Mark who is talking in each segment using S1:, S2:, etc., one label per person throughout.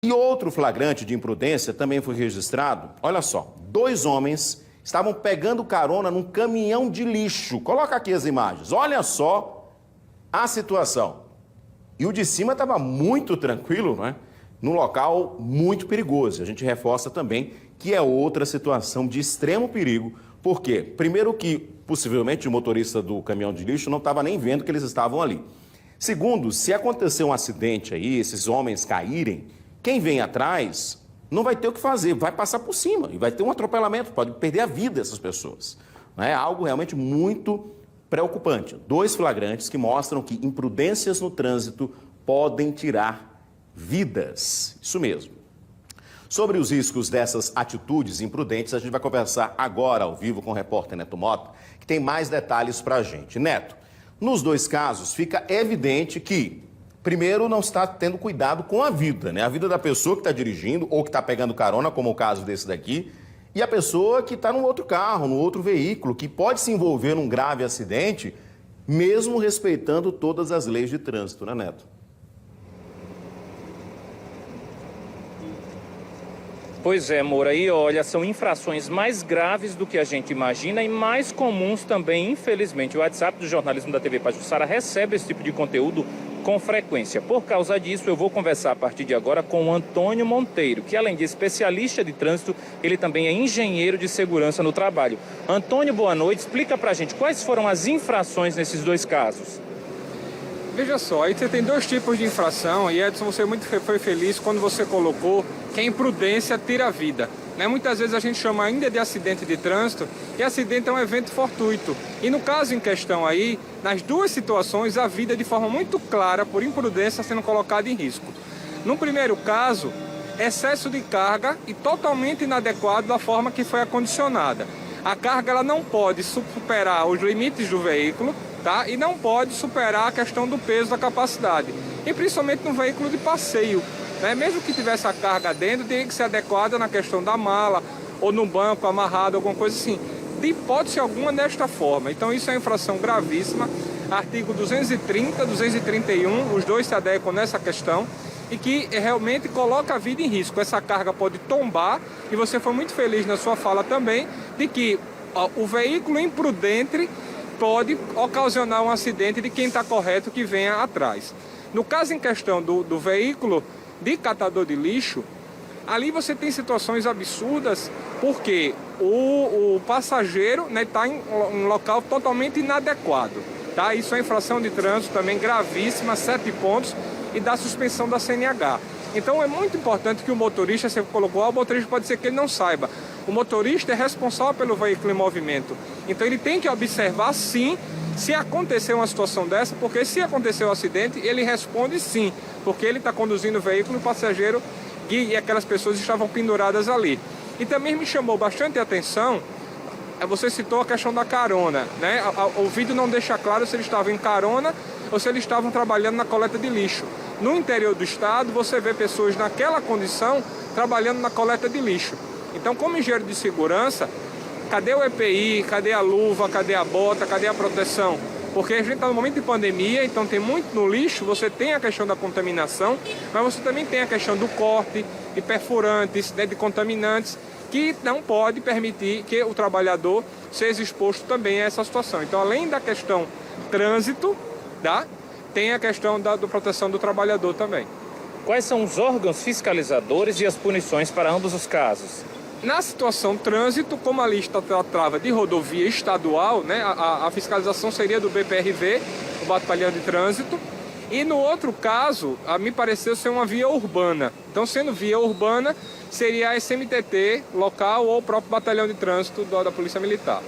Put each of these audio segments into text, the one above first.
S1: E outro flagrante de imprudência também foi registrado. Olha só, 2 homens estavam pegando carona num caminhão de lixo. Coloca aqui as imagens. Olha só a situação. E o de cima estava muito tranquilo, não é? Num local muito perigoso. A gente reforça também que é outra situação de extremo perigo. Por quê? Primeiro que, possivelmente, o motorista do caminhão de lixo não estava nem vendo que eles estavam ali. Segundo, se acontecer um acidente aí, esses homens caírem, quem vem atrás não vai ter o que fazer, vai passar por cima e vai ter um atropelamento, pode perder a vida dessas pessoas. É algo realmente muito preocupante. 2 flagrantes que mostram que imprudências no trânsito podem tirar vidas. Isso mesmo. Sobre os riscos dessas atitudes imprudentes, a gente vai conversar agora ao vivo com o repórter Neto Mota, que tem mais detalhes para a gente. Neto, nos 2 casos fica evidente que, primeiro, não está tendo cuidado com a vida, né? A vida da pessoa que está dirigindo ou que está pegando carona, como o caso desse daqui, e a pessoa que está num outro carro, num outro veículo, que pode se envolver num grave acidente, mesmo respeitando todas as leis de trânsito, né, Neto?
S2: Pois é, Moura, e olha, são infrações mais graves do que a gente imagina e mais comuns também, infelizmente. O WhatsApp do jornalismo da TV Pajuçara recebe esse tipo de conteúdo com frequência. Por causa disso, eu vou conversar a partir de agora com o Antônio Monteiro, que além de especialista de trânsito, ele também é engenheiro de segurança no trabalho. Antônio, boa noite. Explica pra gente quais foram as infrações nesses 2 casos.
S3: Veja só, aí você tem 2 tipos de infração e, Edson, você foi feliz quando você colocou que a imprudência tira a vida. Né? Muitas vezes a gente chama ainda de acidente de trânsito e acidente é um evento fortuito. E no caso em questão aí, nas 2 situações, a vida de forma muito clara, por imprudência, sendo colocada em risco. No primeiro caso, excesso de carga e totalmente inadequado da forma que foi acondicionada. A carga ela não pode superar os limites do veículo, tá? E não pode superar a questão do peso da capacidade. E principalmente no veículo de passeio. Né? Mesmo que tivesse a carga dentro, teria que ser adequada na questão da mala ou no banco amarrado, alguma coisa assim. De hipótese alguma desta forma. Então isso é uma infração gravíssima. Artigo 230, 231, os 2 se adequam nessa questão e que realmente coloca a vida em risco. Essa carga pode tombar e você foi muito feliz na sua fala também de que o veículo imprudente pode ocasionar um acidente de quem está correto que venha atrás. No caso em questão do veículo de catador de lixo, ali você tem situações absurdas porque o passageiro está em um local totalmente inadequado. Tá? Isso é infração de trânsito também gravíssima, 7 pontos e da suspensão da CNH. Então é muito importante que o motorista, você colocou, o motorista pode ser que ele não saiba. O motorista é responsável pelo veículo em movimento. Então ele tem que observar sim se acontecer uma situação dessa, porque se acontecer um acidente, ele responde sim, porque ele está conduzindo o veículo e o passageiro e aquelas pessoas estavam penduradas ali. E também me chamou bastante a atenção, você citou a questão da carona, né? O vídeo não deixa claro se eles estavam em carona ou se eles estavam trabalhando na coleta de lixo. No interior do estado, você vê pessoas naquela condição trabalhando na coleta de lixo. Então, como engenheiro de segurança, cadê o EPI, cadê a luva, cadê a bota, cadê a proteção? Porque a gente está no momento de pandemia, então tem muito no lixo, você tem a questão da contaminação, mas você também tem a questão do corte, de perfurantes, né, de contaminantes, que não pode permitir que o trabalhador seja exposto também a essa situação. Então, além da questão trânsito, tá, tem a questão da proteção do trabalhador também.
S2: Quais são os órgãos fiscalizadores e as punições para ambos os casos?
S3: Na situação trânsito, como a lista trava de rodovia estadual, né, a fiscalização seria do BPRV, o Batalhão de Trânsito. E no outro caso, me pareceu ser uma via urbana. Então, sendo via urbana, seria a SMTT local ou o próprio Batalhão de Trânsito da Polícia Militar.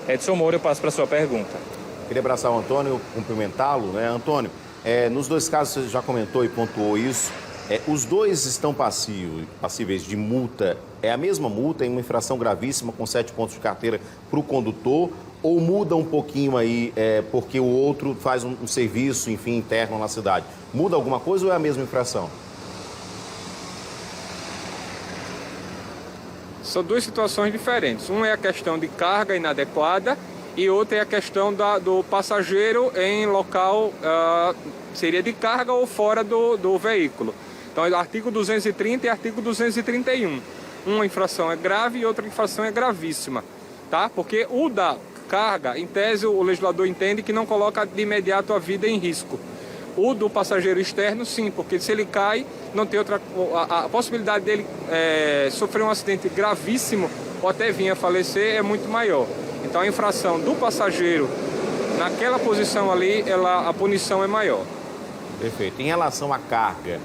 S2: Edson Moura, eu passo para a sua pergunta.
S1: Queria abraçar o Antônio, cumprimentá-lo, né? Antônio, nos 2 casos você já comentou e pontuou isso. Os 2 estão passíveis de multa. É a mesma multa em uma infração gravíssima com 7 pontos de carteira para o condutor? Ou muda um pouquinho aí porque o outro faz um serviço, enfim, interno na cidade? Muda alguma coisa ou é a mesma infração?
S3: São 2 situações diferentes. Uma é a questão de carga inadequada e outra é a questão do passageiro em local, seria de carga ou fora do veículo. Então, artigo 230 e artigo 231. Uma infração é grave e outra infração é gravíssima, tá? Porque o da carga, em tese, o legislador entende que não coloca de imediato a vida em risco. O do passageiro externo, sim, porque se ele cai, não tem outra... A possibilidade dele sofrer um acidente gravíssimo ou até vir a falecer é muito maior. Então, a infração do passageiro, naquela posição ali, a punição é maior.
S1: Perfeito. Em relação à carga,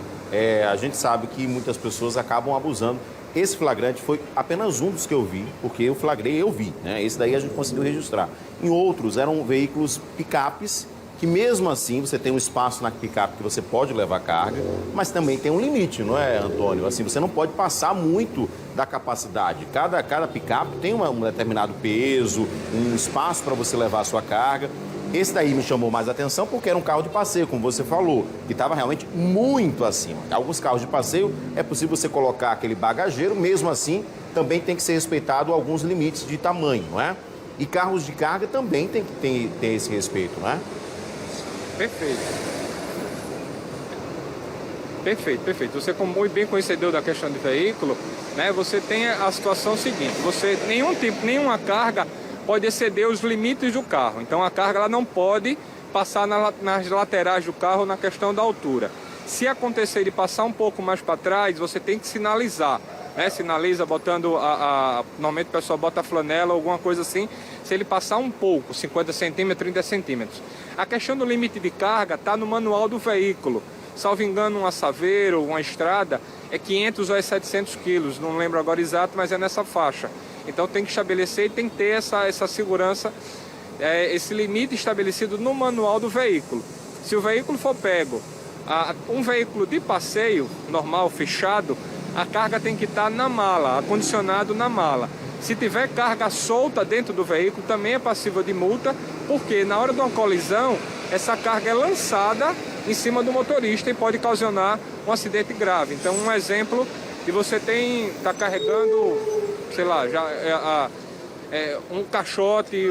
S1: a gente sabe que muitas pessoas acabam abusando. Esse flagrante foi apenas um dos que eu vi, porque eu flagrei e eu vi, né? Esse daí a gente conseguiu registrar. Em outros, eram veículos picapes, que mesmo assim você tem um espaço na picape que você pode levar carga, mas também tem um limite, não é, Antônio? Assim, você não pode passar muito da capacidade. Cada picape tem um determinado peso, um espaço para você levar a sua carga. Esse daí me chamou mais atenção porque era um carro de passeio, como você falou, que estava realmente muito acima. Alguns carros de passeio é possível você colocar aquele bagageiro, mesmo assim também tem que ser respeitado alguns limites de tamanho, não é? E carros de carga também tem que ter esse respeito, não é?
S3: Perfeito. Perfeito. Você, como muito bem conhecedor da questão de veículo, né, você tem a situação seguinte, nenhuma carga pode exceder os limites do carro. Então a carga ela não pode passar nas laterais do carro na questão da altura. Se acontecer de passar um pouco mais para trás, você tem que sinalizar. Né? Sinaliza botando normalmente o pessoal bota a flanela ou alguma coisa assim. Se ele passar um pouco, 50 centímetros, 30 centímetros. A questão do limite de carga está no manual do veículo. Salvo engano, uma Saveiro, uma Estrada, é 500 ou é 700 quilos. Não lembro agora exato, mas é nessa faixa. Então tem que estabelecer e tem que ter essa segurança, esse limite estabelecido no manual do veículo. Se o veículo for pego, um veículo de passeio normal, fechado, a carga tem que estar na mala, acondicionado na mala. Se tiver carga solta dentro do veículo, também é passível de multa, porque na hora de uma colisão, essa carga é lançada em cima do motorista e pode ocasionar um acidente grave. Então, um exemplo que você está carregando, sei lá, um caixote,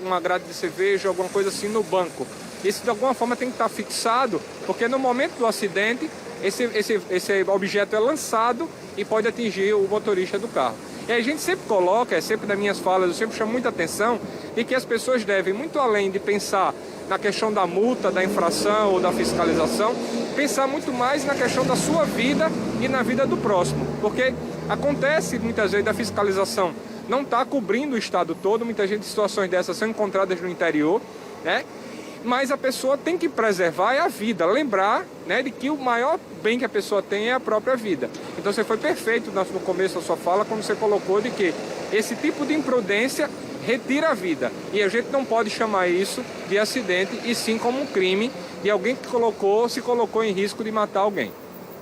S3: uma grade de cerveja, alguma coisa assim no banco. Isso de alguma forma tem que estar fixado, porque no momento do acidente, esse objeto é lançado e pode atingir o motorista do carro. E a gente sempre coloca, sempre nas minhas falas, eu sempre chamo muita atenção, de que as pessoas devem, muito além de pensar na questão da multa, da infração ou da fiscalização, pensar muito mais na questão da sua vida e na vida do próximo. Porque acontece muitas vezes da fiscalização não está cobrindo o estado todo, muita gente, situações dessas são encontradas no interior, né? Mas a pessoa tem que preservar a vida, lembrar, né, de que o maior bem que a pessoa tem é a própria vida. Então você foi perfeito no começo da sua fala quando você colocou de que esse tipo de imprudência retira a vida. E a gente não pode chamar isso de acidente, e sim como um crime de alguém que se colocou em risco de matar alguém.